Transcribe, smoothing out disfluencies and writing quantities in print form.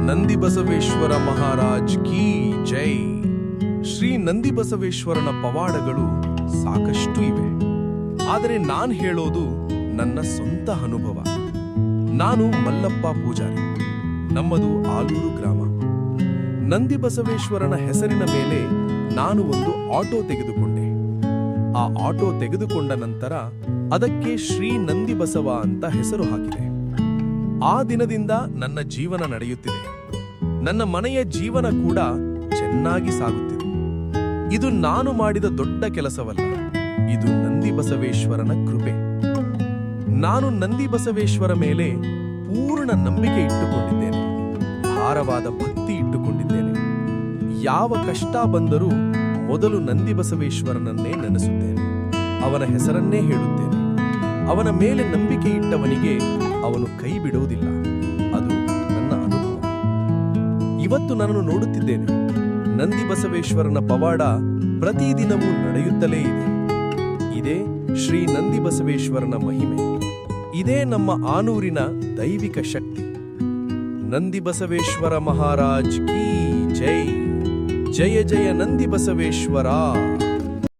Nandi Basaveshwara Maharaj key ಜೈ. ಶ್ರೀ ನಂದಿ ಬಸವೇಶ್ವರನ ಪವಾಡಗಳು ಸಾಕಷ್ಟು ಇವೆ. ಆದರೆ ನಾನು ಹೇಳೋದು ನನ್ನ ಸ್ವಂತ ಅನುಭವ. ನಾನು ಮಲ್ಲಪ್ಪ ಪೂಜಾರಿ. ನಮ್ಮದು ಆಲೂರು ಗ್ರಾಮ. ನಂದಿ ಬಸವೇಶ್ವರನ ಹೆಸರಿನ ಮೇಲೆ ನಾನು ಒಂದು ಆಟೋ ತೆಗೆದುಕೊಂಡೆ. ಆ ಆಟೋ ತೆಗೆದುಕೊಂಡ ನಂತರ ಅದಕ್ಕೆ ಶ್ರೀ ನಂದಿ ಬಸವ ಅಂತ ಹೆಸರು ಹಾಕಿದೆ. ಆ ದಿನದಿಂದ ನನ್ನ ಜೀವನ ನಡೆಯುತ್ತಿದೆ. ನನ್ನ ಮನೆಯ ಜೀವನ ಕೂಡ ಚೆನ್ನಾಗಿ ಸಾಗುತ್ತಿದೆ. ಇದು ನಾನು ಮಾಡಿದ ದೊಡ್ಡ ಕೆಲಸವಲ್ಲ, ಇದು ನಂದಿ ಬಸವೇಶ್ವರನ ಕೃಪೆ. ನಾನು ನಂದಿ ಬಸವೇಶ್ವರ ಮೇಲೆ ಪೂರ್ಣ ನಂಬಿಕೆ ಇಟ್ಟುಕೊಂಡಿದ್ದೇನೆ. ಭಾರವಾದ ಭಕ್ತಿ ಇಟ್ಟುಕೊಂಡಿದ್ದೇನೆ. ಯಾವ ಕಷ್ಟ ಬಂದರೂ ಮೊದಲು ನಂದಿ ಬಸವೇಶ್ವರನನ್ನೇ ನೆನೆಸುತ್ತೇನೆ. ಅವನ ಹೆಸರನ್ನೇ ಹೇಳುತ್ತೇನೆ. ಅವನ ಮೇಲೆ ನಂಬಿಕೆ ಇಟ್ಟವನಿಗೆ ಅವನು ಕೈ ಬಿಡುವುದಿಲ್ಲ. ಅದು ನನ್ನ ಅನುಭವ. ಇವತ್ತು ನಾನು ನೋಡುತ್ತಿದ್ದೇನೆ, ನಂದಿ ಬಸವೇಶ್ವರನ ಪವಾಡ ಪ್ರತಿದಿನವೂ ನಡೆಯುತ್ತಲೇ ಇದೆ. ಇದೇ ಶ್ರೀ ನಂದಿ ಬಸವೇಶ್ವರನ ಮಹಿಮೆ. ಇದೇ ನಮ್ಮ ಆನೂರಿನ ದೈವಿಕ ಶಕ್ತಿ. ನಂದಿ ಬಸವೇಶ್ವರ ಮಹಾರಾಜ್ ಕೀ ಜೈ. ಜಯ ಜಯ ನಂದಿ ಬಸವೇಶ್ವರ.